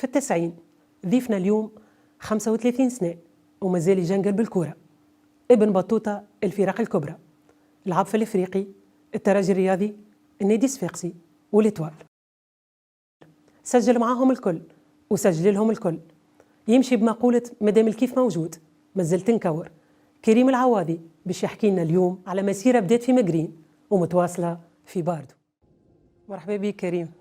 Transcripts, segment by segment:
التسعين ضيفنا اليوم 35 سنة ومازال يجنقل بالكورة. ابن بطوطة الفرق الكبرى، لعب في الافريقي، الترجي الرياضي، النادي الصفاقسي والإتوال. سجل معاهم الكل وسجل لهم الكل. يمشي بمقولة مدام الكيف موجود مازال تنكور. كريم العواضي باش يحكي لنا اليوم على مسيرة بدات في مقرين ومتواصلة في باردو. مرحبا بك كريم.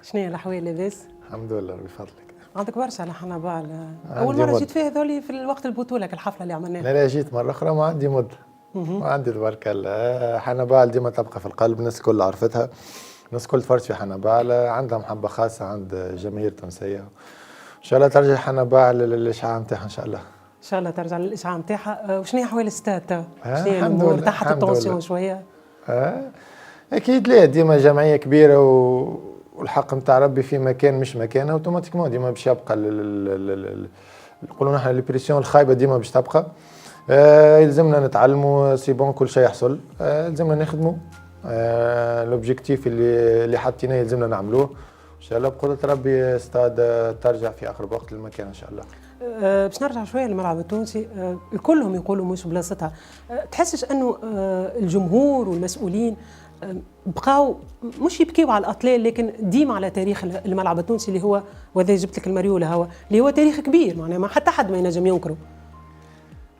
شنو هي الأحوال، لاباس؟ الحمد لله بفضلك. عندك برشا على حنبال. أول مرة جيت فيها هذولي في الوقت البطولة الحفلة اللي عملناها. لا جيت مرة أخرى ما عندي مدة. ما عندي تبارك الله. حنبال ديما تبقى في القلب، الناس الكل عرفتها، الناس الكل تفرج في حنبال، عندها محبة خاصة عند جماهير تونسية. إن شاء الله ترجع حنبال للإشعاع نتاعها إن شاء الله. إن شاء الله ترجع للإشعاع نتاعها. وشنو هي أحوال الاستاد تو؟ شنو هي الحمد الأمور؟ لله تحت الحمد التونسيون لله. شوية؟ أكيد لا، ديما جمعية كبيرة والحق نتاع ربي في مكان مش مكانه، اوتوماتيكمون ديما باش يبقى نقولوا نحن البريسيون الخايبة ديما باش تبقى. يلزمنا نتعلموا سي بون، كل شيء يحصل. يلزمنا نخدموا. لوبجيكتيف اللي حاطينه يلزمنا نعملوه ان شاء الله بقدرة ربي. استاد ترجع في اخر وقت للمكان ان شاء الله. باش نرجع شويه للملعب التونسي. كلهم يقولوا مش بلاصتها. تحسش انه الجمهور والمسؤولين بقاو مش يبكيوا على الاطلال، لكن ديما على تاريخ الملعب التونسي اللي هو، وهذا جبت لك المريوله، هو اللي هو تاريخ كبير، معناها ما حتى حد ما ينجم ينكره.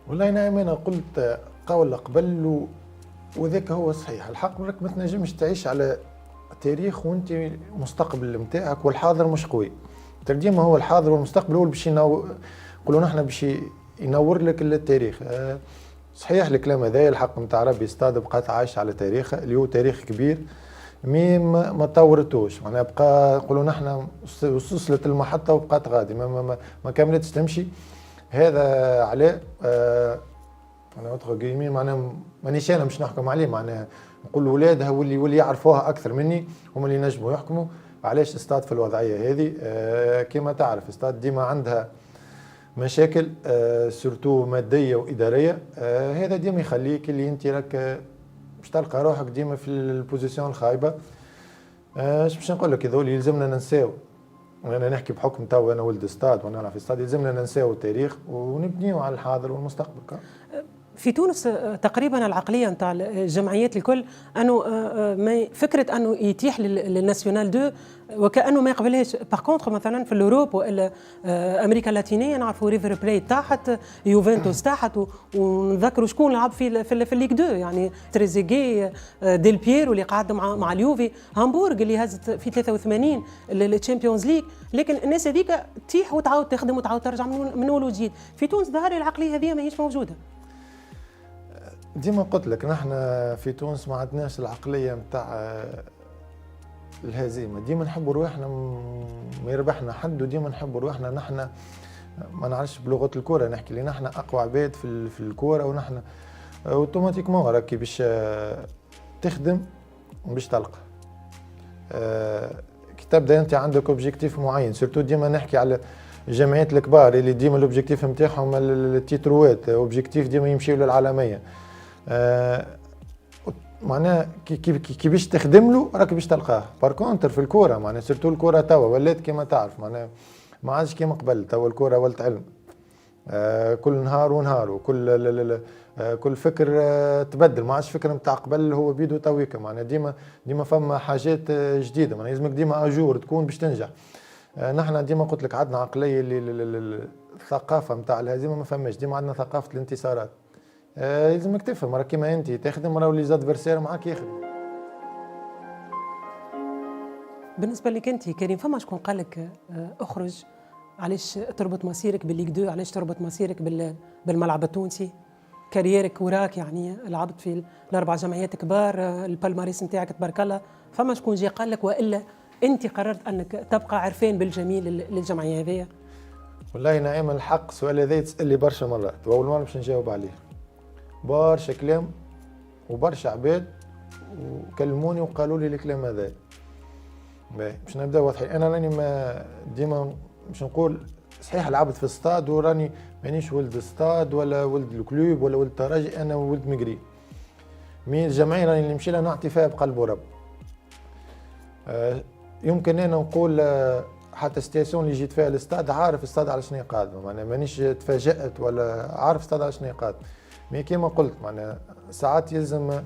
والله نعم، انا قلت قول قبل وذاك هو صحيح. الحق راك ما تنجمش تعيش على تاريخ وانت المستقبل نتاعك والحاضر مش قوي. ديما هو الحاضر والمستقبل هو اللي باش نقولوا نحن باش ينور لك التاريخ. صحيح الكلام هذا، الحق نتاع ربي استاد بقات عايش على تاريخه اللي هو تاريخ كبير ما طورتوش، معناها بقى نقولوا نحن وصلت المحطه وبقات غادي ما كملتش تمشي. هذا علاه انا ادخل يمين، معناها مانيش انا مش نحكم عليه، معناها نقول ولادها واللي يعرفوها اكثر مني هم اللي نجموا يحكموا علاش استاد في الوضعيه هذه. كما تعرف استاد ديما عندها مشاكل، سورتو ماديه واداريه. هذا ديما يخليك اللي انت راك باش تلقى روحك ديما في البوزيسيون الخايبه. اش باش نقول لك، هذول يلزمنا ننساو. وانا نحكي بحكم تو انا ولد استاد وانا في استاد، يلزمنا ننساو التاريخ ونبنيو على الحاضر والمستقبل. في تونس تقريبا العقليه نتاع الجمعيات الكل انه فكره انه يتيح للناسيونال 2 وكانه ما يقبلهاش. باغ كونتر مثلا في الاوروب والا امريكا اللاتينيه نعرفوا ريفر بليت تحت، يوفنتوس تحت، ونذكروا شكون لعب في الليغ 2، يعني تريزيجي، ديل بييرو اللي قعد مع اليوفي، هامبورغ اللي هزت في 83 الشامبيونز ليج. لكن الناس هذيك تيح وتعاود تخدم وتعاود ترجع من اول وجديد. في تونس ظهر العقليه هذه ماهيش موجوده. ديما قلت لك نحن في تونس ما عندناش العقليه نتاع الهزيمه. ديما نحبوا روحنا ما يربحنا حد، وديما نحبوا روحنا نحن ما نعرفش بلغه الكره نحكي لي نحن اقوى عباد في الكره، ونحن اوتوماتيكمون راكي باش تخدم باش تلقى. كي تبدا انت عندك اوبجيكتيف معين، سورتو ديما نحكي على الجمعيات الكبار اللي ديما الاوبجيكتيف نتاعهم التيتروات، اوبجيكتيف ديما يمشيو للعالميه. معناها كي باش تخدم له راك باش تلقاه. بار كونتر في الكوره معناها سيرتو الكوره توا ولات كما تعرف، معناها ما عادش كما قبل. توا الكوره ولات علم، كل نهار ونهار، وكل كل فكر تبدل. ما عادش فكر نتاع قبل هو بيدو تويكا، معناها ديما فما حاجات جديده، معناها لازمك ديما اجور تكون باش تنجح. نحن ديما قلت لك عندنا عقليه اللي الثقافه نتاع الهزيمه ما فماش، ديما عندنا ثقافه الانتصارات. لازمك تفهم راه كيما انت تخدم راه لي زادفيرسير معاك يخدم. بالنسبه لك انت كريم، فما شكون قال لك اخرج؟ علاش تربط مصيرك بالليغ 2؟ علاش تربط مصيرك بالملعب التونسي؟ كاريرك وراك، يعني لعبت في الاربع جمعيات كبار، البالماريس نتاعك تبارك الله. فما شكون جي قال لك، والا انت قررت انك تبقى عرفان بالجميل للجمعيه هذه؟ والله نعم الحق السؤال هذا تسال لي برشا مرات، واول مره باش نجاوب عليه. برشا كلام وبرشا عباد وكلموني وقالوا لي الكلام هذا. باش نبدا واضحين، انا راني ما ديما باش نقول صحيح لعبت في الستاد وراني مانيش ولد الستاد ولا ولد الكلوب ولا ولد الترجي، انا ولد مقري. مي الجمعيه راني اللي نمشي لها نعطي فيها بقلب ورب. يمكن انا نقول حتى ستيسيون اللي جيت فيها الاستاد عارف الاستاد على شنو قادم، معناها مانيش تفاجأت ولا عارف الاستاد على شنو قادم. مي كيما قلت معناها ساعات يلزم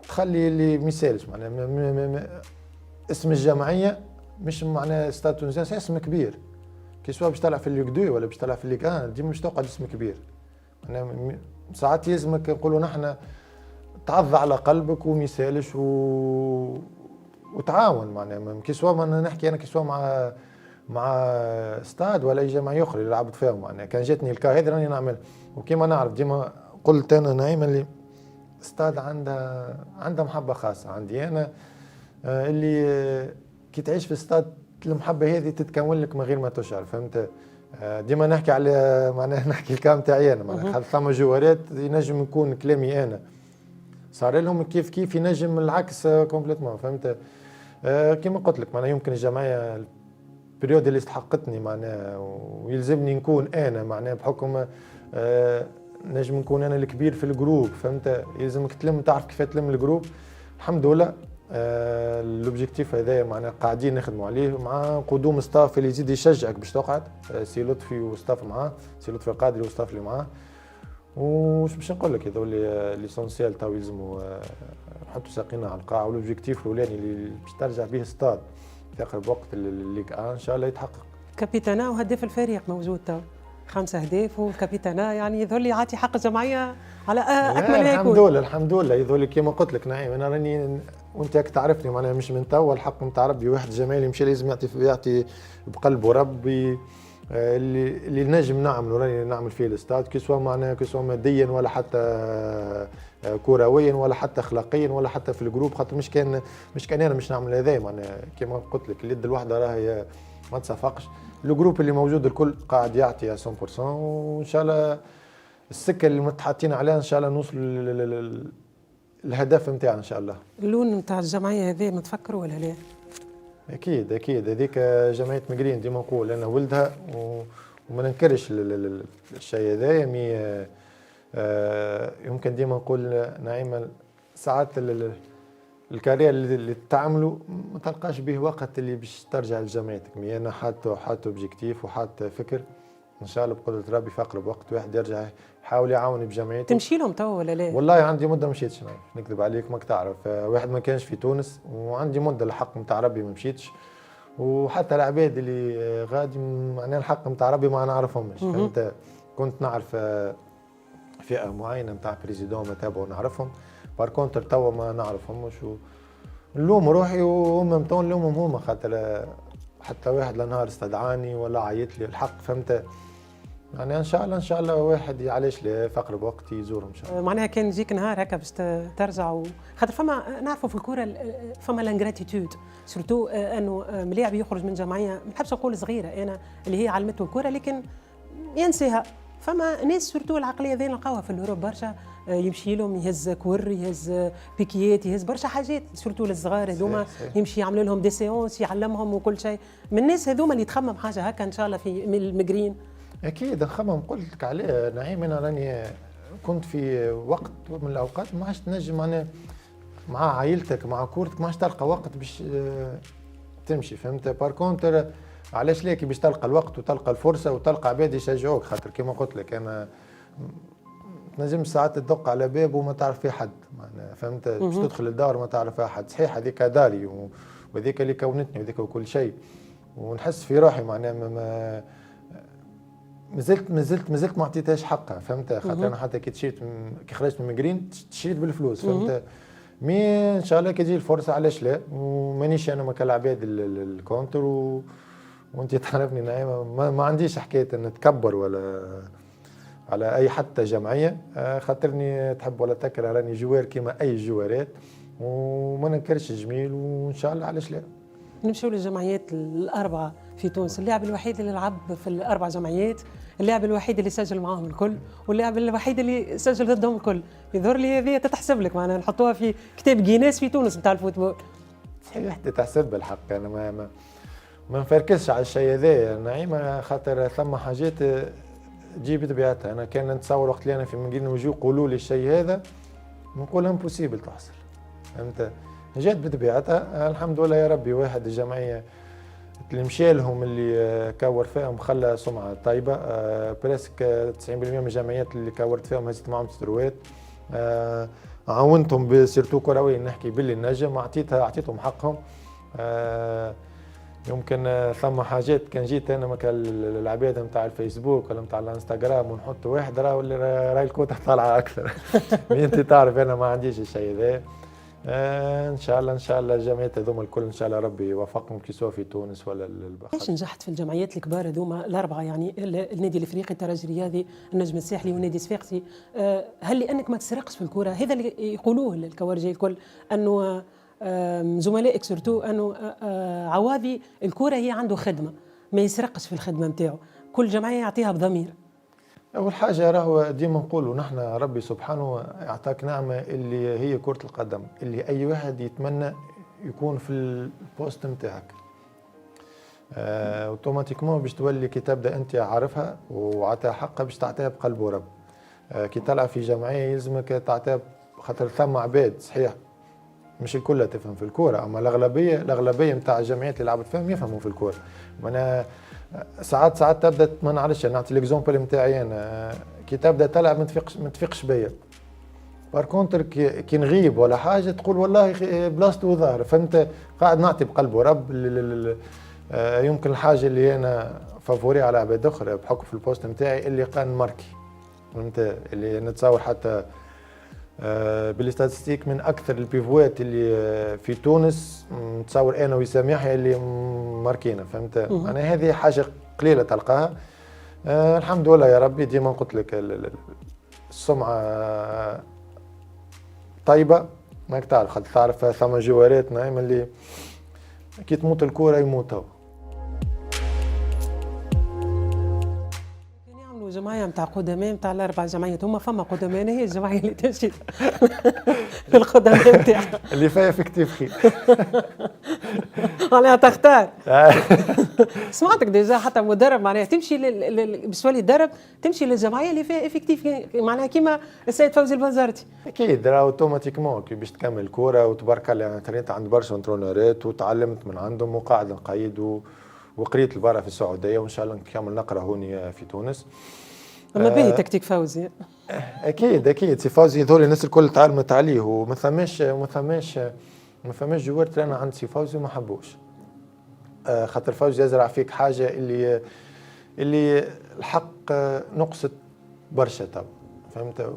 تخلي اللي ما يسالش، معناها اسم الجمعيه مش معناها استاد تونسي اسم كبير، كي سوا باش تلعب في الليغ 2 ولا باش تلعب في الليغ 1 ديما باش تقعد اسم كبير. معناها ساعات يلزمك نقولوا نحن تعض على قلبك وما يسالش وتعاون، معناها كي سوا ما نحكي انا كي سوا مع استاد ولا اي جمعيه اخرى اللي لعبت فيهم، معناها كان جاتني الكا هذا راني نعمل. وكيما نعرف ديما قلت انا نعيم اللي استاد عندها محبه خاصه عندي انا، اللي كي تعيش في استاد المحبه هذه تتكون لك من غير ما تشعر، فهمت؟ ديما نحكي على معناها نحكي الكلام تاعي انا، معناها ثم جوارات ينجم يكون كلامي انا صار لهم كيف ينجم العكس كومبليتمون، فهمت؟ كيما قلت لك معناها يمكن الجمعيه البريود اللي استحقتني معناها ويلزمني نكون انا معناها بحكم نجم نكون انا الكبير في الجروب، فهمت؟ يلزمك تعرف كيف تلم الجروب. الحمد لله الاوبجيكتيف هذايا معناها قاعدين نخدموا عليه مع قدوم ستاف اللي يزيد يشجعك باش تقعد، سي لطفي وستاف معاه، سي لطفي القادري وستاف اللي معاه. وش باش نقول لك هذول ليسونسيال تو يلزموا نحطوا ساقينا على القاع، والاوبجيكتيف الاولاني اللي باش ترجع به ستاد في اقرب وقت الليغ ان شاء الله يتحقق. كابيتانا وهداف الفريق موجود تو 5 أهداف وكابيتانا، يعني يظل يعطي حق الجمعيه على اكمل ما يكون. الحمد لله يظل كيما قلت لك نعيم انا راني وانت تعرفني معناها مش من تو، الحق نتاع ربي واحد جمالي مشى لازم يعطي بقلبه ربي اللي نجم نعمله راني نعمل فيه الاستاد، كي سوا معناها كي سوا ماديا ولا حتى كرويا ولا حتى اخلاقيا ولا حتى في الجروب، خاطر مش كان انا مش نعمل هذا معناها كيما قلت لك اليد الواحده راهي ما تصفقش. الجروب اللي موجود الكل قاعد يعطي 100%، وان شاء الله السكه اللي متحطين عليها ان شاء الله نوصل الهدف نتاعنا ان شاء الله. اللون نتاع الجمعيه هذه ما تفكروا ولا لا؟ اكيد هذيك جمعيه مقرين ديما نقول انا ولدها وما ننكرش الشيء هذايا. يمكن ديما نقول نعيم ساعات الكارير اللي تعملوا ما تلقاش به وقت اللي باش ترجع لجمعيتك. انا حاط اوبجيكتيف وحاط فكر ان شاء الله بقدره ربي في اقرب وقت واحد يرجع يحاول يعاون بجمعيته. تمشي لهم تو ولا لا؟ والله عندي مده مشيتش، نكذب عليك ماك تعرف واحد ما كانش في تونس، وعندي مده الحق نتاع ربي ما مشيتش، وحتى العباد اللي غادي معناها الحق نتاع ربي ما نعرفهمش. فهمت؟ كنت نعرف فئه معينه نتاع بريزيدون متابعه نعرفهم، بار كونتر توا ما نعرفهمش نلوم روحي وهم متون نلومهم هما، خاطر حتى واحد لنهار استدعاني ولا عيط لي الحق، فهمت؟ يعني ان شاء الله واحد علاش لا في اقرب وقت يزورهم ان شاء الله. معناها كان يجيك نهار هكا باش ترجع خاطر فما نعرفوا في الكره فما لانغراتيتود سورتو انه ملاعب يخرج من جمعيه ما نحبش نقول صغيره انا اللي هي علمته الكره لكن ينسيها. فما ناس سورتو العقليه ذي نلقاوها في الاوروب برشا، يمشي لهم يهز كور يهز بيكيات يهز برشا حاجات سورتو للصغار هذوما، يمشي يعمل لهم دي سيونس يعلمهم وكل شيء. من الناس هذوما اللي تخمم حاجه هكا ان شاء الله في المقرين. اكيد نخمم. قلت لك عليه نعيم انا راني كنت في وقت من الاوقات ما عادش تنجم معناها مع عائلتك مع كورتك ما عادش تلقى وقت باش تمشي، فهمت؟ بار كونتر علاش ليك باش تلقى الوقت وتلقى الفرصه وتلقى عباد يشجعوك، خاطر كما قلت لك انا تنجم ساعات تدق على باب وما تعرف فيه حد معناها، فهمت؟ باش تدخل الدار ما تعرف فيها حد. صحيح هذيك داري وهذيك اللي كونتني وهذيك وكل شيء، ونحس في روحي معناها ما زلت ما عطيتهاش حقها، فهمت؟ خاطر انا حتى كي خرجت من مقرين تشريت بالفلوس، فهمت؟ مي ان شاء الله كي تجي الفرصه علاش لا، ومانيش انا ما كالعباد الكونتر وانت تعرفني نعيم ما عنديش حكايه ان نتكبر ولا على اي حتى جمعيه، خاطرني تحب ولا تكره راني جوار كيما اي جوارات وما ننكرش الجميل، وان شاء الله علاش لا. نمشيو للجمعيات الاربعه في تونس، اللاعب الوحيد اللي لعب في الاربع جمعيات، اللاعب الوحيد اللي سجل معاهم الكل، واللاعب الوحيد اللي سجل ضدهم الكل. يظهر لي هذه تتحسب لك معناها نحطوها في كتاب جينيس في تونس نتاع الفوتبول. صحيح تتحسب بالحق. انا ما نفركسش على الشيء هذا نعيمه، خاطر ثم حاجات تجيب طبيعتها. انا كان نتصور وقت اللي انا في مقرين ويجوا يقولوا لي الشيء هذا نقول امبوسيبل تحصل، فهمت؟ جات بطبيعتها. الحمد لله يا ربي واحد الجمعيه اللي مشى لهم اللي كور فيهم خلى سمعه طيبه. بريسك 90% من الجمعيات اللي كورت فيهم هزت معهم تستروات. عاونتهم بسيرتو كروي، نحكي باللي نجم، اعطيتهم حقهم. يمكن ثم حاجات كان جيت انا مكان العباد نتاع الفيسبوك ولا نتاع الانستغرام ونحط واحد راهي الكوته طالعه اكثر. انت تعرف انا ما عنديش الشيء ذا. ان شاء الله الجمعيات هذوما الكل ان شاء الله ربي يوفقهم كي سواء في تونس ولا البحر. ليش نجحت في الجمعيات الكبار هذوما الاربعه، يعني النادي الافريقي، الترجي الرياضي، النجم الساحلي والنادي الصفاقسي؟ هل لانك ما تسرقش في الكره؟ هذا اللي يقولوه الكوارجي الكل، انه زملائك سورتو انه عواضي الكره هي عنده خدمه، ما يسرقش في الخدمه نتاعو، كل جمعيه يعطيها بضمير. أول حاجة راهو ديما نقولوا نحن ربي سبحانه أعطاك نعمة اللي هي كرة القدم، اللي أي واحد يتمنى يكون في البوست نتاعك. اوتوماتيكمون باش تولي كي تبدا انت عارفها وعطيها حقها باش تعطيها بقلب ورب. كي تلعب في جمعية يلزمك تعطيها، خاطر ثم عباد صحيح مش الكل تفهم في الكورة، أما الأغلبية نتاع الجمعيات اللي لعبت فيهم يفهموا في الكورة. وأنا ساعات تبدا ما نعرفش، نعطي ليكزومبل نتاعي انا كي تبدا تلعب ما تفيقش بيا. بار كونتر كي نغيب ولا حاجه تقول والله بلاصتو ظاهر، فهمت؟ قاعد نعطي بقلب ورب. يمكن الحاجه اللي انا فافوري على عباد اخرى بحكم في البوست نتاعي اللي كان ماركي، فهمت؟ اللي نتصور حتى بالاستاتستيك من اكثر البيفوات اللي في تونس، نتصور انا وسام يحيى اللي ماركينا، فهمت؟ انا هذه حاجه قليله تلقاها. الحمد لله يا ربي. ديما قلت لك السمعه طيبه، ماك تعرف ثم جوارات نايم اللي كي تموت الكوره يموتوا. جمعية متاع قدماء متاع الأربع جمعيات، هما فما قدماء، هي الجمعية اللي تمشي القدماء متاعها اللي فيها في كتير خير. معناها تختار. سمعتك ديجا حتى مدرب معناها تمشي باش تولي تدرب تمشي للجمعية اللي فيها افكتيف، معناها كيما السيد فوزي البنزرتي. اكيد راه اوتوماتيكمون كي باش تكمل كوره وتبارك الله انا ترينت عند برشا انترونورات وتعلمت من عندهم وقاعد نقيد وقريت البارح في السعوديه وان شاء الله نكمل نقرا هوني في تونس. اما باهي تكتيك فوزي. اكيد سي فوزي هذول الناس الكل تعلمت عليه، وما ثماش جوار ترانا عند سي فوزي وما حبوش. خاطر فوزي يزرع فيك حاجه اللي الحق نقصت برشا تو، فهمت؟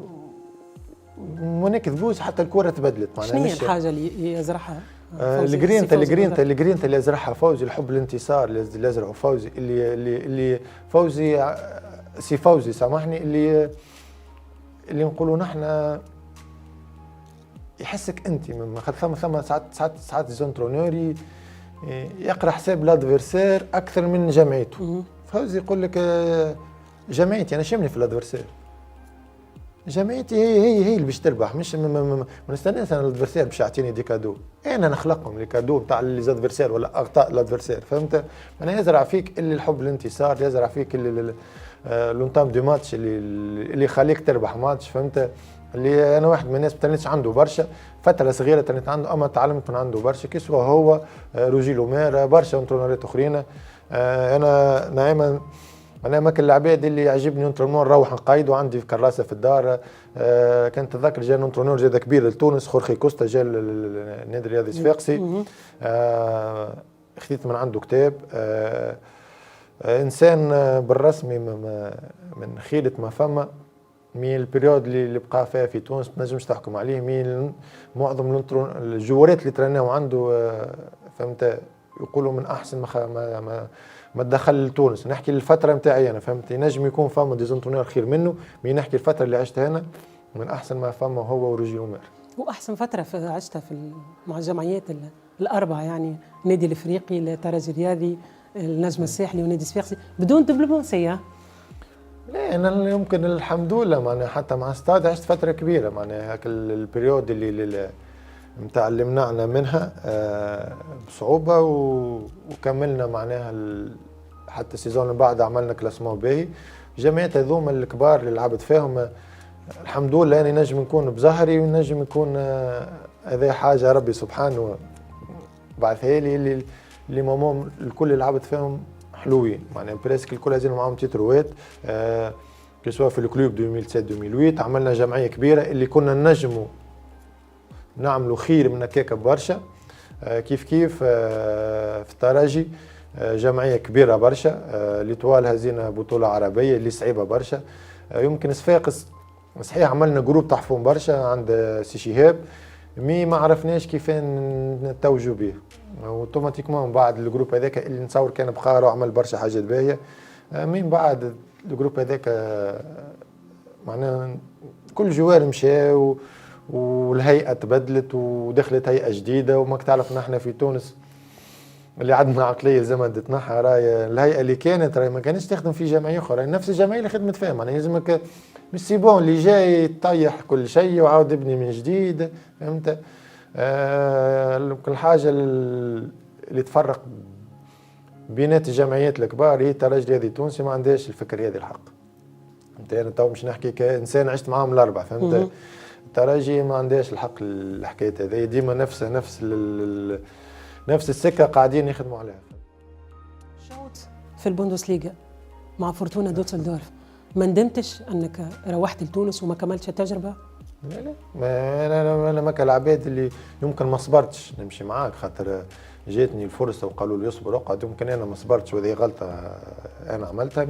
وما نكذبوش حتى الكره تبدلت معناها. شنو هي الحاجه اللي يزرعها؟ الجرينتا اللي يزرعها فوزي، الحب الانتصار اللي يزرعه فوزي، اللي فوزي سي فوزي سامحني، اللي نقولوا نحن يحسك انت ثم ساعات زونترونوري يقرا حساب الادفيرسير اكثر من جمعيته. فوزي يقول لك جمعيتي انا شمني في الادفيرسير، جمعيتي هي اللي باش تربح، مش ما نستناش انا الادفيرسير باش يعطيني دي كادو، انا نخلقهم لي كادو نتاع لي زادفيرسير ولا اخطاء الادفيرسير، فهمت؟ انا يزرع فيك اللي الحب الانتصار، يزرع فيك اللي لونتام دو ماتش اللي يخليك تربح ماتش، فهمت؟ اللي انا واحد من الناس ما ترنيتش عنده برشا، فتره صغيره ترنيت عنده اما تعلمت من عنده برشا، كي سوا هو روجي لومير برشا انترونورات اخرين. انا دائما انا ماك العباد اللي يعجبني انترونور نروح نقايد، وعندي كراسه في الدار. كنت تذكر جا انترونور جا كبير لتونس خورخي كوستا، جا النادي الرياضي الصفاقسي، خذيت من عنده كتاب. انسان بالرسمي من خيلة ما فما من البريود اللي بقى فيها في تونس ما تنجمش تحكم عليه. من معظم الجوارات اللي ترناو عنده، فهمت؟ يقولوا من احسن ما تدخل لتونس. نحكي الفتره نتاعي انا، فهمت؟ ينجم يكون فما ديزونترونور خير منه، مي نحكي الفتره اللي عشتها انا من احسن ما فما هو وروجي لومير. واحسن فتره عشتها مع الجمعيات الاربعه، يعني النادي الافريقي، الترجي الرياضي، النجم الساحلي والنادي الصفاقسي، بدون دبلوماسيه. لا انا يمكن الحمد لله معناها حتى مع ستاد عشت فتره كبيره، معناها هاك البريود اللي نتاع اللي منعنا منها بصعوبه وكملنا معناها حتى السيزون اللي بعد عملنا كلاسمون باهي. الجمعيات هذوما الكبار اللي لعبت فيهم الحمد لله يعني نجم نكون بزهري ونجم يكون هذا حاجه ربي سبحانه بعثها لي اللي مامهم الكل اللي لعبت فيهم حلوين، معناها بريسك الكل هزين معاهم تيتروات كسوا في الكلوب 2007-2008. عملنا جمعيه كبيره اللي كنا نجموا نعملوا خير من هكاك برشا. كيف في الترجي جمعيه كبيره برشا. ليتوال هزينا بطوله عربيه اللي صعيبه برشا. يمكن صفاقس صحيح عملنا جروب تحفون برشا عند سي شهاب، ما عرفناش كيف نتوجوا به، اوتوماتيكمون بعد الجروب هذاك اللي نتصور كان بخار وعمل برشا حاجات باهيه. من بعد الجروب هذاك معناها كل جوار مشى والهيئه تبدلت ودخلت هيئه جديده. وماك تعرف نحن في تونس اللي عندنا عقليه زي تتنحى، راهي الهيئه اللي كانت راهي ما كانتش تخدم في جمعيه اخرى، نفس الجمعيه اللي خدمت فيها، معناها لازمك مش سيبون اللي جاي يطيح كل شيء وعاود يبني من جديد. فهمت؟ كل حاجه اللي تفرق بينات الجمعيات الكبار هي الترجي هذه تونسي ما عندهاش الفكر هذه الحق. فهمت؟ انا تو مش نحكي كانسان عشت معاهم الاربعه. فهمت؟ الترجي ما عندهاش الحق الحكايه هذه، ديما نفس السكه قاعدين يخدموا عليها. شوط في البوندسليغا مع فورتونا دوتسلدورف، ما ندمتش انك روحت لتونس وما كملتش التجربه؟ لا انا ما كالعباد اللي يمكن ما صبرتش نمشي معاك، خاطر جاتني الفرصه وقالوا لي اصبر اقعد، يمكن انا ما صبرتش وهذه غلطه انا عملتها.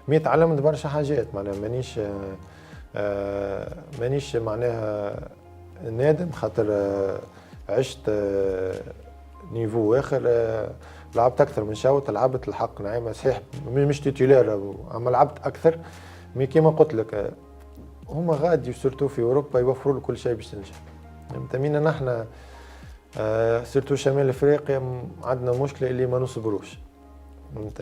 مي تعلمت برشا حاجات، معناها مانيش معناها نادم، خاطر عشت نيفو اخر. لعبت اكثر من شوط، لعبت الحق نعيمه صحيح مش تيتولير، اما لعبت اكثر. مي كيما قلت لك هما غادي سورتو في اوروبا يوفروا له كل شيء باش تنجح. فهمتني؟ نحن سورتو شمال افريقيا عندنا مشكله اللي ما نصبروش،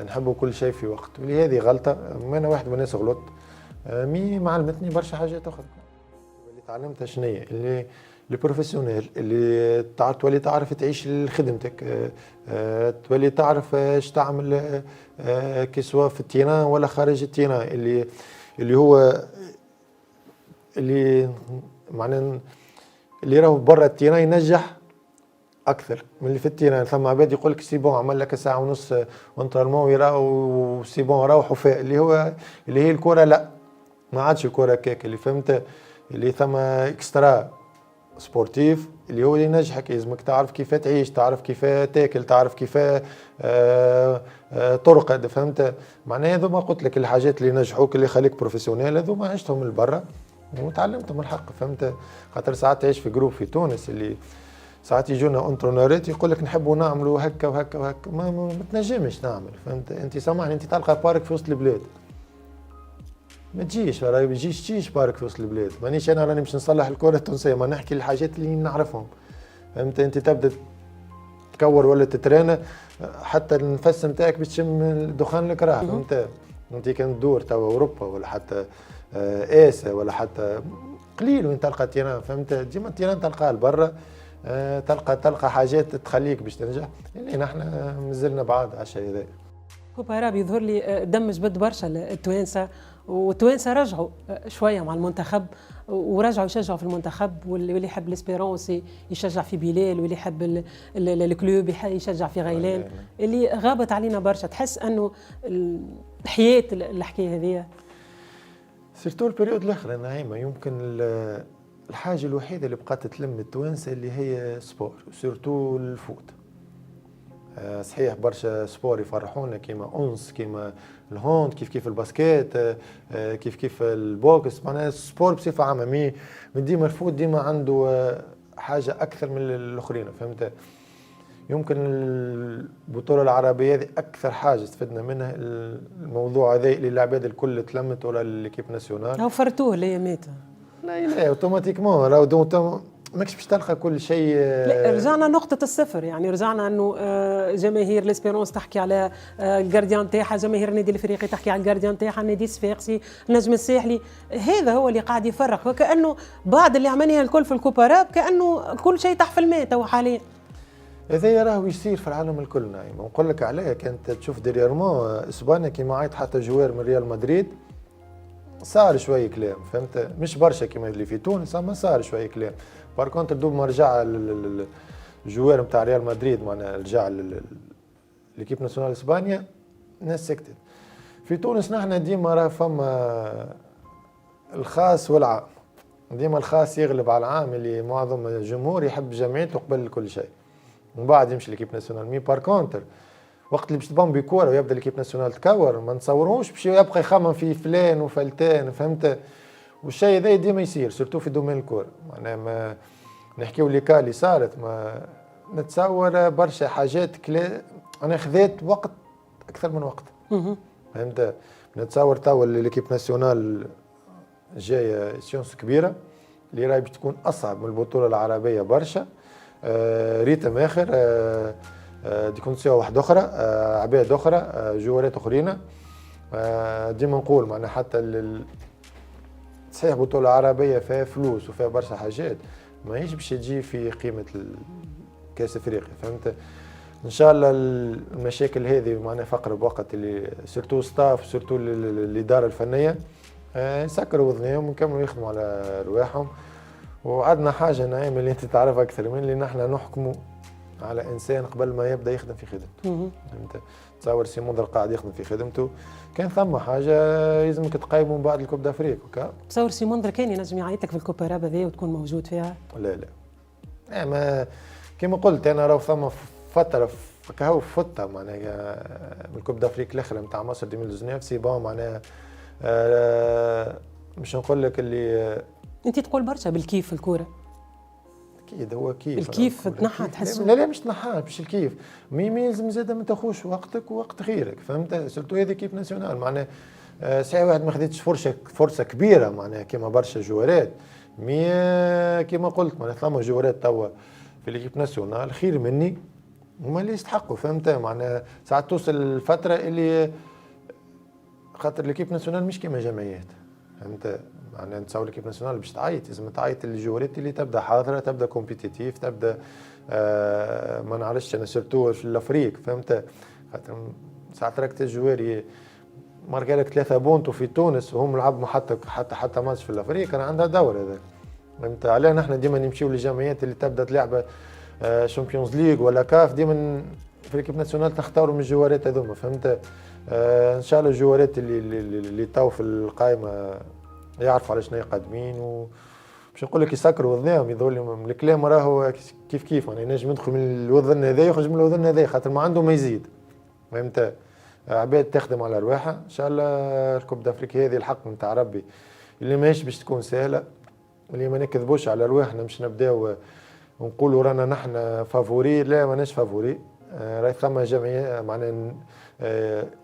نحبوا كل شيء في وقت، واللي هذه غلطه. انا واحد من الناس غلط، مي معلمتني برشا حاجات اخرى اللي تعلمتها. شنية اللي البروفيسيونيل اللي تولي تعرف تعيش لخدمتك، تولي تعرف ايش تعمل كسوا في التيران ولا خارج التيران، اللي هو اللي معناه اللي راهو برا التيران ينجح اكثر من اللي في التيران. ثم عباد يقول لك سي بون عمل لك ساعه ونص وانترمون يراو سي بون روحوا فاء، اللي هي الكره لا ما عادش الكره كيك اللي فهمت، اللي ثم اكسترا سبورتيف اللي هو اللي ينجحك. لازمك تعرف كيف تعيش، تعرف كيف تاكل، تعرف كيف ترقد. فهمت؟ معناها هذو ما قلت لك الحاجات اللي نجحوك اللي خليك بروفيسيونيل، هذو ما عشتهم من برا وتعلمتهم الحق. فهمت؟ خاطر ساعات تعيش في جروب في تونس اللي ساعات يجونا انترونورات يقول لك نحبوا نعملوا هكا وهكا وهكا، ما تنجمش تعمل. فهمت؟ انت سامحني، انت تلقى بارك في وسط البلاد، ما تجيش راهي تجيش بارك في وسط البلاد. مانيش انا راني مش نصلح الكره التونسيه، ما نحكي الحاجات اللي نعرفهم. فهمت؟ انت تبدا تكور ولا تترانى حتى النفس نتاعك باش تشم دخان الكراع. فهمت؟ انت كان تدور توا اوروبا ولا حتى اسيا ولا حتى قليل وين تلقى تيران. فهمت؟ ديما التيران تلقاه لبرا، تلقى حاجات تخليك باش تنجح، اللي نحن مازلنا بعاد على الشيء هذا. كوبا راب يظهر لي دمج بد برشا التوانسه، والتوانسه رجعوا شويه مع المنتخب ورجعوا يشجعوا في المنتخب، واللي يحب الاسبيرونس يشجع في بلال، واللي يحب الكلوب يشجع في غيلان، اللي غابت علينا برشا. تحس انه الحياه الحكايه هذه سيرتو البريود الاخر نعيمه يمكن الحاجه الوحيده اللي بقات تلم التوانسه اللي هي سبور، سيرتو الفوت. صحيح برشا سبور يفرحونا كيما اونس، كيما الهوند، كيف الباسكيت، كيف البوكس، معناها السبور بصفه عامه. من ديما الفوت ديما عنده حاجه اكثر من الاخرين. فهمت؟ يمكن البطوله العربيه هذه اكثر حاجه استفدنا منها الموضوع هذا اللي العباد الكل تلمت ولا ليكيب ناسيونال او فرتوه الايامات. لا اوتوماتيكمون راهو ماكش باش تلقى كل شيء. لا رجعنا نقطة الصفر، يعني رجعنا انه جماهير الاسبيرونس تحكي على الجارديان تاعها، جماهير النادي الافريقي تحكي على الجارديان تاعها، النادي الصفاقسي، النجم الساحلي. هذا هو اللي قاعد يفرق، وكأنه بعد اللي عملناه الكل في الكوبا راب كأنه كل شيء تحت في الماء تو حاليا. هذا راهو يصير في العالم الكل نايم. ونقول لك عليه، كانت تشوف ديريرمون اسبانيا كيما عيط حتى جوار من ريال مدريد صار شويه كلام. فهمت؟ مش برشا كيما اللي في تونس، اما صار شويه كلام. بار كونتر دوب ما رجع الجوار نتاع ريال مدريد، معناها رجع ليكيب ناسيونال اسبانيا الناس سكتت. في تونس نحن ديما راه فما الخاص والعام، ديما الخاص يغلب على العام، اللي معظم الجمهور يحب جمعيته قبل كل شيء، ومن بعد يمشي ليكيب ناسيونال. مي بار كونتر وقت اللي باش تبان بكوره ويبدا ليكيب ناسيونال تكور، ما نتصوروش باش يبقى يخمم في فلان وفلتان، فهمت؟ والشيء هذا ديما يصير سورتو في دومين الكوره. معناها ما نحكيو لي كالي صارت، ما نتصور برشا حاجات انا خذيت وقت اكثر من وقت. فهمت؟ نتصور توا ليكيب ناسيونال جايه سيونس كبيره اللي راهي باش تكون اصعب من البطوله العربيه برشا. ريتم اخر، دي كونديسيون واحده اخرى، عباد اخرى، جوارات اخرين. ديما نقول معنا حتى صحيح بطوله عربيه فيها فلوس وفيها برشا حاجات، ما هيش باش تجي في قيمه كاس افريقيا. فهمت؟ ان شاء الله المشاكل هذه معناها فقر بوقت اللي سيرتو ستاف سيرتو الاداره الفنيه يسكروا وذنيهم ونكملوا يخدموا على رواحهم. وعندنا حاجه نعيم اللي انت تعرفها اكثر مني، اللي نحن نحكموا على انسان قبل ما يبدا يخدم في خدمته. فهمت؟ تصور سيمون قاعد يخدم في خدمته، كان ثم حاجه يلزمك تقيموا من بعد الكوب دافريك وكا. تصور سيمون كان ينجم يعيطك في الكوباراب هذه وتكون موجود فيها؟ لا ما كما قلت انا راهو ثم فتره كهو فتة معناها من الكوب دافريك الاخر نتاع مصر 2019 سي بون معناها مش نقول لك اللي انت تقول برشا بالكيف في الكوره. اكيد هو كيف الكيف تنحى تحسه. لا مش تنحى مش الكيف، مي يلزم زاد ما تاخوش وقتك ووقت غيرك. فهمت؟ سورتو هذه كيف ناسيونال معناها صحيح واحد ما خديتش فرصه كبيره معناها كيما برشا جوارات، مي كيما قلت معناها ثما جوارات توا في ليكيب ناسيونال خير مني هما اللي يستحقوا. فهمت؟ معناها ساعات توصل الفتره اللي خاطر ليكيب ناسيونال مش كيما جمعيات. فهمت؟ معناها نتصور ليكيب ناسيونال باش تعيط لازم تعيط للجوارات اللي تبدا حاضره، تبدا كومبيتيتيف، تبدا ما نعرفش انا سيرتو في الافريق. فهمت؟ خاطر ساعات راك الجواري ماركا لك 3 بونتو في تونس وهم لعبوا حتى ماتش في الافريق كان عندها دور هذاك. فهمت؟ علاه نحن ديما نمشيو للجمعيات اللي تبدا تلعب شامبيونز ليغ ولا كاف، ديما في ليكيب ناسيونال تختاروا من الجوارات هذوما. فهمت؟ ان شاء الله الجوارات اللي تو في القائمه يعرفوا على شنو قادمين، ومش نقول لك يسكروا وذنهم يظل الكلام راهو كيف معناها ينجم يدخل من الوذن هذا يخرج من الوذن هذا خاطر ما عنده ما يزيد. فهمت؟ عباد تخدم على رواحها. ان شاء الله الكوب دافريك هذه الحق نتاع ربي اللي ماهيش باش تكون سهله، اللي ما نكذبوش على رواحنا مش نبداو ونقولوا رانا نحن فافوري، لا ماناش فافوري. راهي ثم جمعيه معناها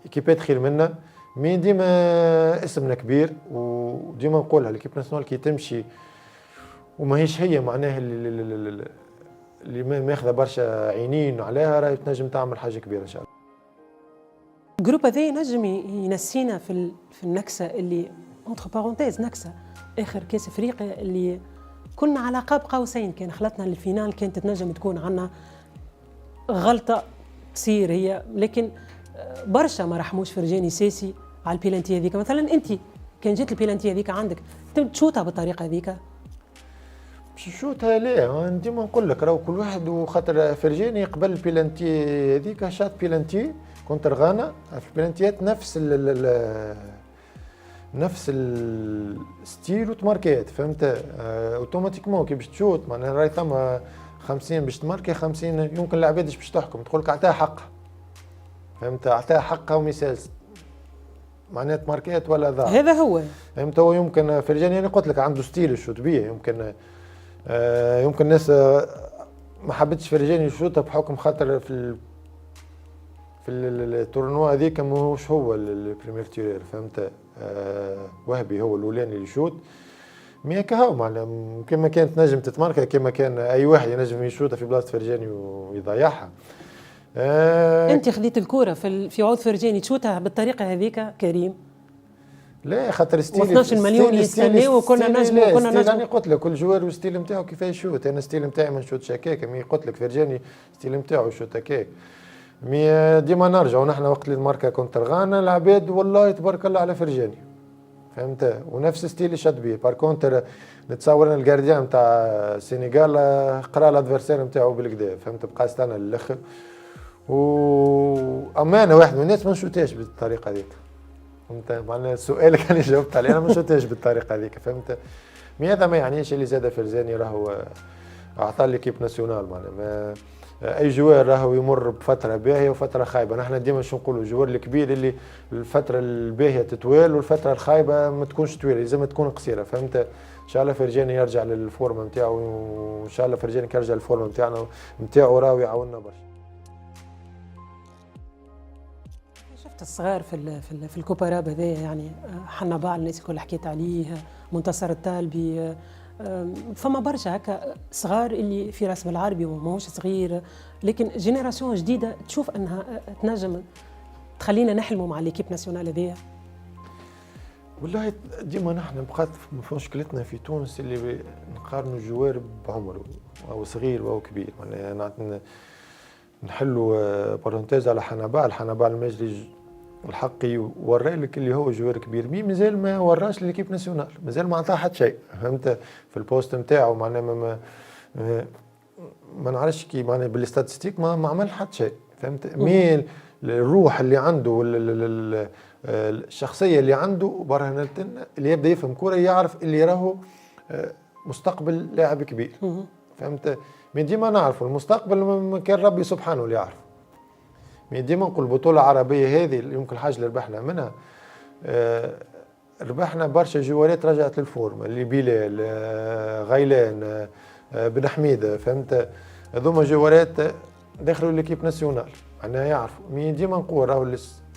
ايكيبات خير منا، مي ديما اسمنا كبير وديما نقولها ليكيب ناسيونال كي تمشي وماهيش هي معناها اللي ماخذه برشا عينين عليها راهي تنجم تعمل حاجه كبيره ان شاء الله. الجروب هذا ينجم ينسينا في النكسه اللي اونتر بارونتيز نكسه اخر كاس افريقيا اللي كنا على قاب قوسين، كان خلطنا للفينال، كانت تنجم تكون عنا غلطه تصير هي، لكن برشا ما رحموش فرجاني ساسي على البيلانتي هذيك. مثلا انت كان جات البيلانتي هذيك عندك تشوتها بالطريقه هذيك؟ مش نشوتها ليه، ديما نقول لك راهو كل واحد وخاطر فرجاني قبل البيلانتي هذيك شاط بيلانتي كونتر غانا في البيلانتيات نفس الستيل وتماركات. فهمت؟ اوتوماتيكمون كي باش تشوت معناها راهي ثم 50 باش تماركي 50 يمكن العباد باش تحكم تقول لك اعطاها حقها. فهمت؟ اعطاها حقها وميساز معناها تماركات ولا ضاع. هذا هو. فهمت؟ هو يمكن فرجاني انا قلت لك عنده ستيل الشوت بيه، يمكن الناس ما حبتش فرجاني يشوتها بحكم خاطر في التورنوا هذيك ماهوش هو البريمير تيرير. فهمت؟ وهبي هو الاولاني اللي يشوت، مي كهو معناها كما كانت نجم تتماركا كما كان اي واحد ينجم يشوتها في بلاصه فرجاني ويضيعها. انت خذيت الكره في عود فرجاني تشوتها بالطريقه هذيك كريم؟ لا خاطر ستيل 12 مليون يستناو وكنا نجموا انا قلت لك كل جوار والستيل نتاعو كيفاش يشوت. انا ستيل نتاعي ما نشوتش هكاك، مي قلت لك فرجاني ستيل نتاعو يشوت هكاك. مي ديما نرجعوا نحن وقت اللي الماركه كونتر غانا العباد والله تبارك الله على فرجاني. فهمت؟ ونفس ستيل اللي شد بيه. بار كونتر نتصور ان الجارديان نتاع السنغال قرا الادفيرسير نتاعو بالكدا. فهمت؟ بقى استنى للاخر وامانه واحد من الناس ما نشوتهاش بالطريقه هذيك. فهمت معناها سؤالك اللي جاوبت عليه انا ما نشوتهاش بالطريقه هذيك. فهمت مي هذا ما يعنيش اللي زاد فرزاني راهو اعطى ليكيب ناسيونال. معناها ما اي جوار راهو يمر بفتره باهيه وفتره خايبه. نحن ديما شو نقولوا الجوار الكبير اللي الفتره الباهيه تتوال والفتره الخايبه ما تكونش طويله، لازم تكون قصيره. فهمت ان شاء الله فرجاني يرجع للفورمه نتاعو، وان شاء الله فرجاني يرجع للفورمه نتاعو راهو يعاوننا برشا. شفت الصغار في الكوباراب هذايا يعني حنبال الناس الكل حكيت عليه، منتصر الطالبي، فما برشا هكا صغار اللي في راس بالعربي وماهوش صغير، لكن جينيراسيون جديده تشوف انها تنجم تخلينا نحلموا مع ليكيب ناسيونال هذيا. والله ديما نحن بقات في مشكلتنا في تونس اللي نقارنوا الجوار بعمره او صغير او كبير. معناها نحلوا بارونتيز على حنبال المجري الحقي ورى لك اللي هو جوار كبير، مي مازال ما وراش ليكيب ناسيونال، مازال ما عطاه حتى شيء. فهمت في البوست نتاعو معناها ما نعرفش كي معناها بالستاتستيك ما عمل حتى شيء. فهمت مي الروح اللي عنده الشخصيه اللي عنده برهنت اللي يبدا يفهم كوره يعرف اللي راهو مستقبل لاعب كبير. فهمت مي ديما نعرفوا المستقبل كان ربي سبحانه اللي يعرف. مي ديما نقول البطوله العربيه هذه اللي يمكن الحاجه اللي ربحنا منها، ربحنا برشا جوارات رجعت للفورم، اللي بلال، غيلان، بن حميده. فهمت هذوما جوارات دخلوا ليكيب ناسيونال معناها يعرفوا. مي ديما نقول راهو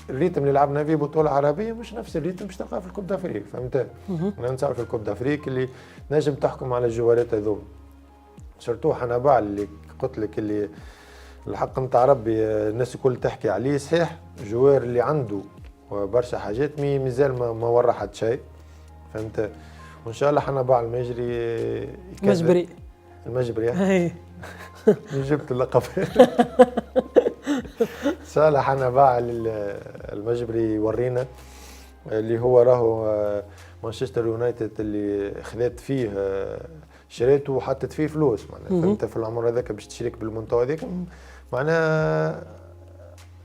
الريتم اللي لعبنا فيه بطوله عربيه مش نفس الريتم باش تلقاه في الكوب دافريك. فهمت انا نتصور في الكوب دافريك اللي نجم تحكم على الجوارات هذوما، سورتو حنبال اللي قلت لك اللي الحق نتاع ربي الناس الكل تحكي عليه صحيح، جوار اللي عنده برشا حاجات مازال ما ورى حد شيء. فهمت وان شاء الله حنبال المجبري المجبري جبت اللقب ان شاء الله حنبال المجبري يورينا اللي هو راهو مانشستر يونايتد اللي خذت فيه شريته وحطت فيه فلوس معناها. فهمت في العمر هذاك باش تشريك بالمنتوى هذاك معناها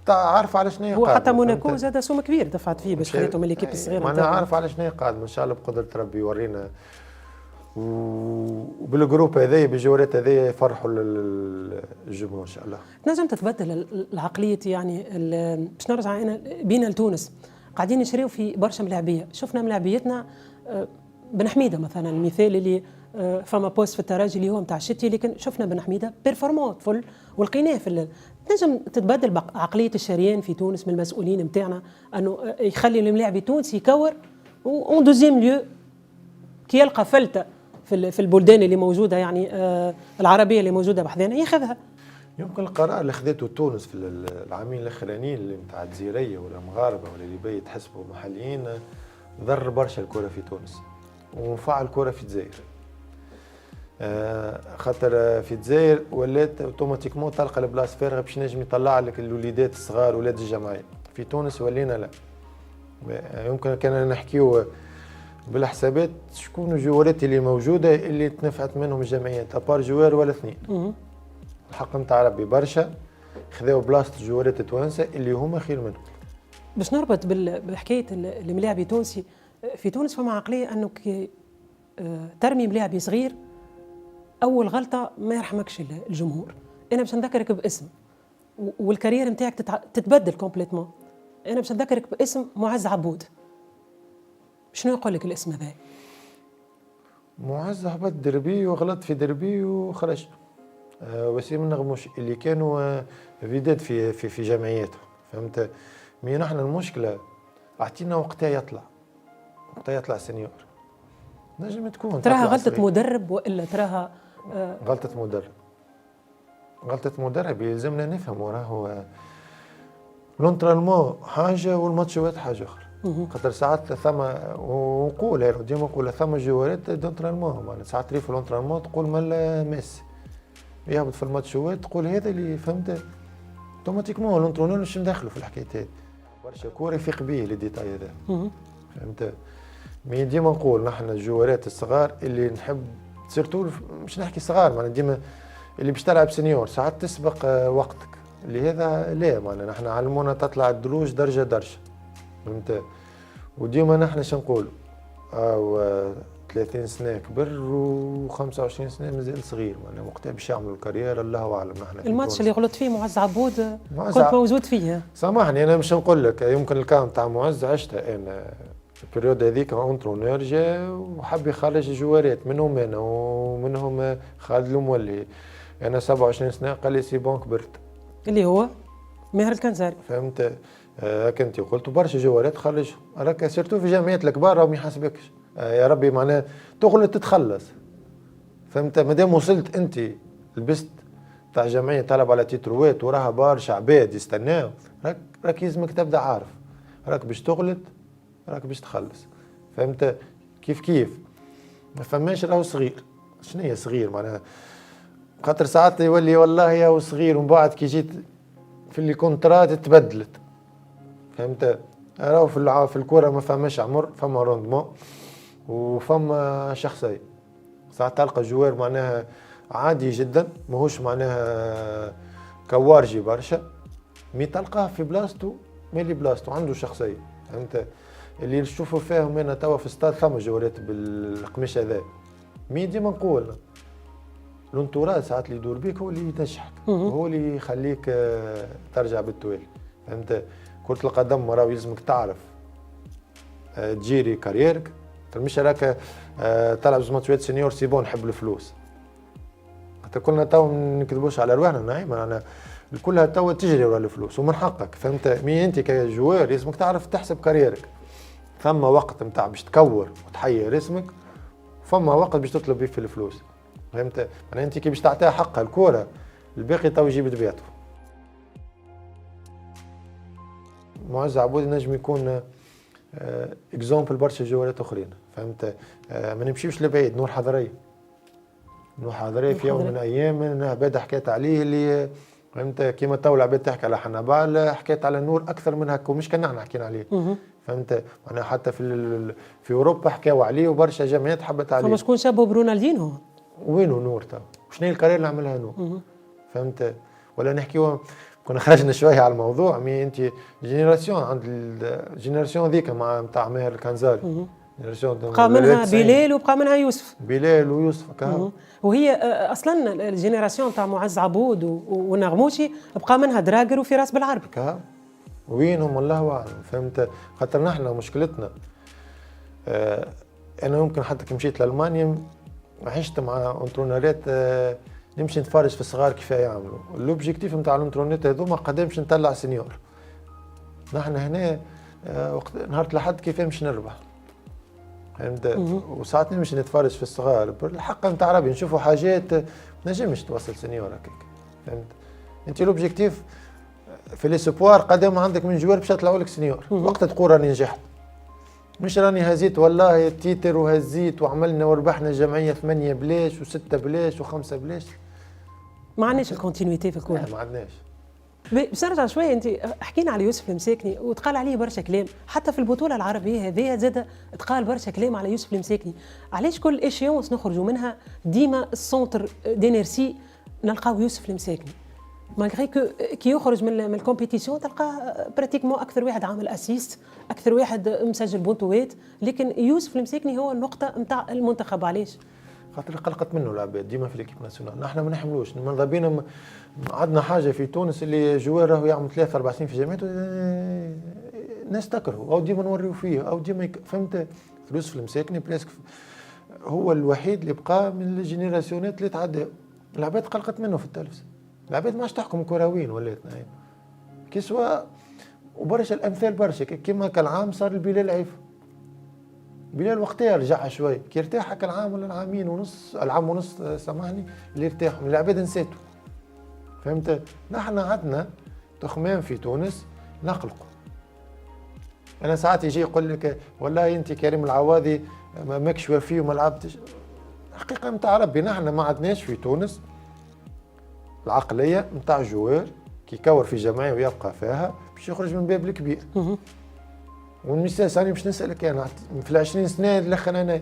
عارف على شنو هو حتى موناكو زاد سوم كبير دفعت فيه باش خليته من ليكيب الصغيره. معناها عارف على شنو قادم ان شاء الله بقدره ربي يورينا، وبالجروب هذايا بالجوارات هذايا يفرحوا الجمهور ان شاء الله. تنجم تتبدل العقليه يعني باش نرجع انا بينا لتونس قاعدين نشريو في برشا ملاعبيه، شفنا ملاعبيتنا بن حميده مثلا المثال اللي فما بوست في التراجي اللي هو نتاع الشتي، لكن شفنا بن حميده بيرفورمون فل ولقيناه في تنجم تتبدل عقليه الشريان في تونس من المسؤولين نتاعنا انه يخلي الملاعب التونسي يكور اون دوزيام ليو كي يلقى فلته في البلدان اللي موجوده يعني العربيه اللي موجوده بحذانا ياخذها. يمكن القرار اللي خذته تونس في العامين الاخرانيين اللي نتاع الجزيريه ولا مغاربه ولا اللي يتحسبوا محليين ضر برشا الكره في تونس وفعل الكره في الجزائر. خاطر في الجزائر ولات اوتوماتيكمون تلقى البلاص فارغه باش نجم يطلع لك الوليدات الصغار ولاد الجمعيه. في تونس ولينا لا، يمكن كان نحكيو بالحسابات شكون الجوارات اللي موجوده اللي تنفعت منهم الجمعيات ابار جوار ولا اثنين. الحق نتاع ربي برشا خذاو بلاصه الجوارات التوانسه اللي هما خير منهم. باش نربط بحكايه الملاعبي التونسي، في تونس فما عقليه انه كي ترمي ملاعبي صغير اول غلطه ما يرحمكش الجمهور. انا باش نذكرك باسم والكارير نتاعك تتبدل كومبليتمون. انا باش نذكرك باسم معز عبود. شنو يقول لك الاسم هذا؟ معز هبط دربي وغلط في دربي وخرج. وسيم النغموش اللي كانوا فيدات في جمعياته. فهمت مي نحن المشكله اعطينا وقتها يطلع سنيور. نجم تكون تراها غلطه مدرب والا تراها غلطه مدرب يلزمنا نفهم وراه لونترالمون حاجه والماتشات حاجه اخرى. خاطر ساعات ثم ونقول ديما نقول ثم جوارات دونترالمون معناتها ساعات تريف لونترالمون تقول مال ميسي يهبط في الماتشات تقول هذا اللي فهمت اوتوماتيكمون لونترونور مش ندخلوا في الحكايه هذه. برشا كوره يفيق به لي ديتاي هذا. فهمت مي ديما نقول نحن الجوارات الصغار اللي نحب سيرتو مش نحكي صغار معناتها ديما اللي باش تلعب سينيور ساعات تسبق وقتك. لهذا لا معناها نحن علمونا تطلع الدروج درجه درجه، فهمت. وديما نحن شو نقولوا، او 30 سنه كبر و25 سنه مازال صغير، معناها وقتها باش يعملوا الكارير الله اعلم. نحن الماتش اللي غلط فيه معز عبود كنت موجود فيه. سامحني انا مش نقول لك، يمكن الكام تاع معز عشتها انا البريود هذيك. اونترونور جا وحب يخرج جوارات، منهم انا ومنهم خالد المولي. انا 27 سنه قال لي سي بون كبرت، اللي هو ماهر الكنزاري، فهمت. كنت قلت برشا جوارات خرجهم، راك سيرتو في جامعات الكبار راهم ما يحاسبكش. يا ربي معناها تغلط تتخلص، فهمت. مادام وصلت انت لبست تاع جمعيه طلب على تيتروات وراها برشا عباد يستناو، راك يلزمك تبدا عارف راك باش تغلط، راك باش تخلص، فهمت. كيف كيف ما فماش راهو صغير. شنو هي صغير معناها؟ خاطر ساعات يولي والله يا صغير ومن بعد كي جيت في اللي كونترات تبدلت، فهمت. راهو في الكره ما فماش عمر، فما روندمون وفما شخصيه. ساعات تلقى جوار معناها عادي جدا، ماهوش معناها كوارجي برشا، مي تلقاه في بلاصتو مالي بلاصتو عنده شخصيه، فهمت. اللي نشوفوا فيهم انا توا في ستاد ثم جولات بالقماش هذا، مي ديما نقول الانتوراد ساعات اللي يدور بيك هو اللي ينجحك، هو اللي يخليك ترجع بالتوالي، فهمت. كرة القدم راهو يلزمك تعرف تجيري كاريرك، مش راك تلعب زي ماتشات سينيور سي بون نحب الفلوس. حتى كلنا تو ما نكذبوش على رواحنا، نعم انا كلها تو تجري ورا الفلوس ومن حقك، فهمت. مي انت كجوار لازمك تعرف تحسب كاريرك. ثم وقت نتاع باش تكور وتحير اسمك، فما وقت باش تطلب فيه في الفلوس، فهمت. معناها انت كي باش تعطيها حقها الكوره، الباقي تو يجيب دبياته. معز عبود نجم يكون اكزومبل برشا جوارات اخرين، فهمت. ما نمشيوش لبعيد. نور حضريه في يوم من الايام عباد حكيت عليه اللي فهمت كيما تو العباد تحكي على حنبال، حكيت على نور اكثر من هكا، ومش كنا حكينا عليه، فهمت. معناها حتى في اوروبا حكاوا عليه وبرشا جمعيات حبت عليه. فما شكون شابه برونالدينو؟ وينو نور تو؟ شنو هي الكارير اللي عملها نور؟ فهمت. ولا نحكيو كنا خرجنا شويه على الموضوع، مي انت جينيراسيون عند الجينيراسيون ذيك مع نتاع ماهر الكنزاري، بقى منها بلال وبقى منها يوسف، بلال ويوسف وهي اصلا الجينيراسيون تاع معز عبود ونغموشي بقى منها دراجر وفراس بالعربي. وينهم الله اعلم، فهمت. خاطر نحن مشكلتنا انا يمكن حتى كي مشيت لالمانيا عشت مع انترونيرات نمشي نتفرج في الصغار كيف يعملوا. الاوبجيكتيف نتاع الانترونيرات هذوما قدامش نطلع سينيور. نحن هنا وقت نهار الاحد كيف نمشي نربح، فهمت. وساعات نمشي نتفرج في الصغار بالحق نتاع ربي نشوفوا حاجات ما نجمش توصل سينيور هكاك، فهمت. انت الاوبجيكتيف في ليسبوار قدام عندك من جوار باش يطلعوا لك سينيور، وقت تقول راني نجحت، مش راني هزيت والله التيتر وهزيت وعملنا وربحنا الجمعيه 8 بلاش و6 بلاش و5 بلاش. ما عندناش الكونتينيتي في الكوره، ما عندناش. باش نرجع شويه، انت حكينا على يوسف المساكني وتقال عليه برشا كلام، حتى في البطوله العربيه هذه زاد تقال برشا كلام على يوسف المساكني. علاش كل ايشيونس نخرجوا منها ديما السونتر دينيرسي نلقاو يوسف المساكني، مالغري كي يخرج من الكومبيتيسيون تلقاه براتيكمون اكثر واحد عامل اسيست، اكثر واحد مسجل بونتوات، لكن يوسف المساكني هو النقطه نتاع المنتخب. علاش؟ خاطر قلقت منه العباد ديما في ليكيب ناسيونال. نحن ما نحملوش، ماذا بينا عندنا حاجه في تونس اللي جوار راهو يعمل 3-4 سنين في جامعته الناس تكرهه او ديما نوريو فيه او ديما فهمت. يوسف المساكني بريسك هو الوحيد اللي بقى من الجينيراسيونات اللي تعداو. العباد قلقت منه في التلفزيون، العباد ماش تحكم كرويين ولات نايم كسوة وبرشا الامثال برشا كيما كالعام صار البلال عيف. بلال وقتها رجع شوي كي ارتاح كالعام ولا العامين ونص، العام ونص سامحني اللي ارتاحوا العباد نسيتوا، فهمت. نحن عندنا تخمام في تونس نقلقوا. انا ساعات يجي يقول لك والله انت كريم العواضي ماكش وفي وما لعبتش. الحقيقه نتاع ربي نحن ما عندناش في تونس العقليه نتاع جوار كي يكور في جمعيه ويبقى فيها باش يخرج من باب الكبير. والمثال ثاني باش نسالك انا في 20 سنه الاخر انا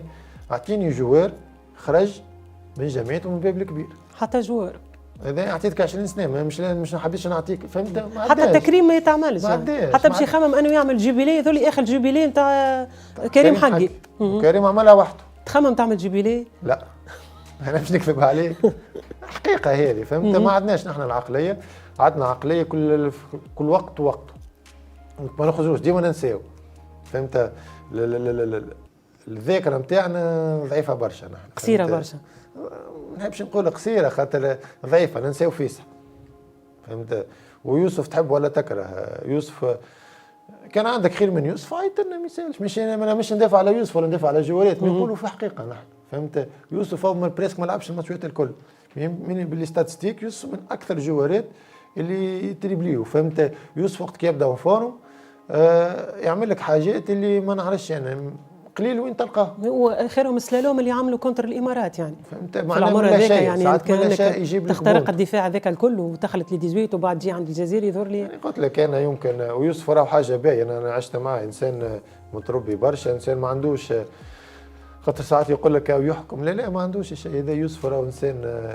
اعطيني جوار خرج من جمعيته من باب الكبير. حتى جوار اذا اعطيتك 20 سنه مش حبيتش نعطيك، فهمت؟ ما حتى عداش. التكريم ما يتعملش ما يعني. عداش، حتى ما باش يخمم انه يعمل جوبيلي يقول لي اخر جوبيلي نتاع كريم حقي. كريم عملها وحده. تخمم تعمل جوبيلي؟ لا انا مش نكذب عليك، حقيقه هذه، فهمت؟ ما عندناش نحن العقليه، عندنا عقليه كل وقت ووقته، ما نخرجوش ديما ننساو، فهمت؟ لا لا لا لا الذاكره نتاعنا ضعيفه برشا، نحن قصيره برشا. ما نحبش نقول قصيره خاطر ضعيفه، ننساو فيسع، فهمت؟ ويوسف تحب ولا تكره يوسف، كان عندك خير من يوسف عيطنا ما يسالش، مش ندافع على يوسف ولا ندافع على جوارات، نقولوا في حقيقه نحن، فهمت؟ يوسف هو بريسك ما لعبش الماتشات الكل، من بالستاتستيك يوسف من اكثر الجوارات اللي تريبليو، فهمت؟ يوسف وقت كي يبدا فورم يعمل لك حاجات اللي ما نعرفش انا قليل وين تلقاه. هو خيرهم السلالوم اللي عملوا كونتر الامارات يعني. فهمت؟ في العمر هذاك يعني ساعات كل شيء يجيب لك تخترق الدفاع هذاك الكل ودخلت لي 18 وبعد جي عند الجزائر يظهر لي. يعني قلت لك انا يمكن، ويوسف راه حاجه باينه، انا عشت معاه انسان متربي برشا، انسان ما عندوش، خاطر ساعات يقول لك او يحكم، لا ما عندوش شيء هذا. يوسف راه انسان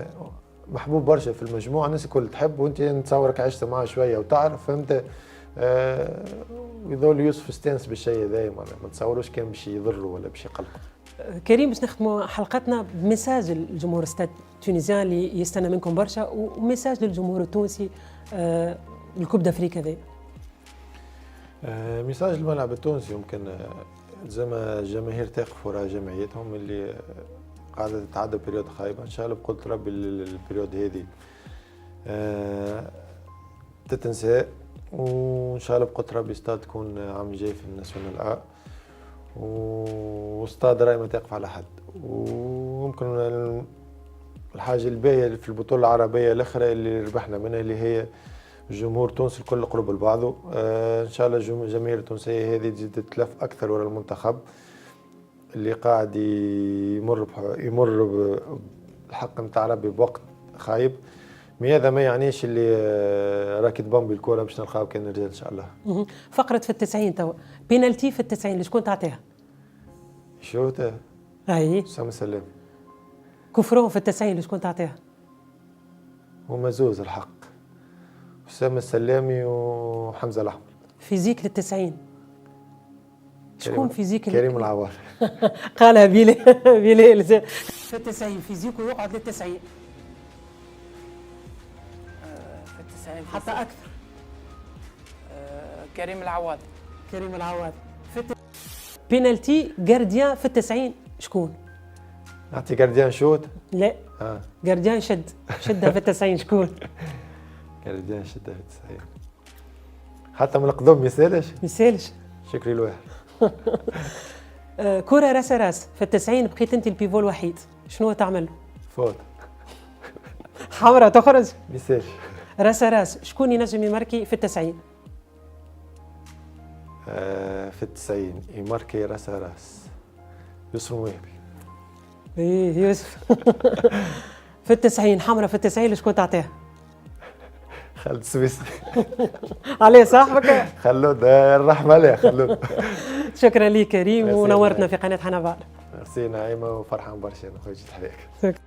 محبوب برشا في المجموعه، الناس الكل تحب، وانت نتصورك عشت معاه شويه وتعرف، فهمت؟ ويظل يوسف استانس بالشيء هذا، ما تصوروش كان باش يضره ولا باش يقلقه. كريم باش نختموا حلقتنا بمساج للجمهور ستاد تونيزيان اللي يستنى منكم برشا، ومساج للجمهور التونسي الكوب دافريك هذا. ميساج الملعب التونسي يمكن زي ما الجماهير تقف وراء جمعيتهم اللي قاعده تتعدى بريود خايبه، ان شاء الله بقدر ربي البريود هذه تتنسى، وان شاء الله بقدر ربي ستاد تكون عام جاي في الناسيونال ا، وستاد راي ما تقف على حد. ويمكن الحاجه الباهيه في البطوله العربيه الاخرى اللي ربحنا منها اللي هي الجمهور التونسي الكل قرب لبعضه، ان شاء الله الجماهير التونسيه هذه تزيد تتلف اكثر ورا المنتخب اللي قاعد يمر بالحق نتاع ربي بوقت خايب. هذا ما يعنيش اللي راكي تبامبي الكره باش نلقاو كان رجال ان شاء الله. فقره في التسعين توا بينالتي في التسعين لشكون تعطيها؟ شوطه اي سام سلام. كفرون في التسعين لشكون تعطيها؟ هما زوز الحق، أسامة السلامي وحمزة الأحمر. فيزيك للتسعين شكون فيزيك؟ كريم العوار. قالها بيلي في التسعين فيزيكو يقعد للتسعين في التسعين حتى أكثر. كريم العواد. كريم العواد في بينالتي جارديان في التسعين شكون؟ نعطي جارديان شوت؟ لا جارديان شدها في التسعين شكون؟ جارديان شدها في التسعين حتى من القدم يسالش شكري الواحد. كرة راس في التسعين بقيت انت البيفو الوحيد، شنو تعمل؟ فوت حمراء تخرج؟ ميساج. راس شكون ينجم يماركي في التسعين؟ في التسعين يماركي راس يوسف الموهبي. ايه يوسف. في التسعين حمراء في التسعين شكون تعطيها؟ خالد السويسري. عليه صاحبك؟ خلود الرحمة عليه خلود. شكرا لك كريم ونورتنا في قناة حنفعل. ميرسي نعيمة وفرحان برشا خويا تحياتك.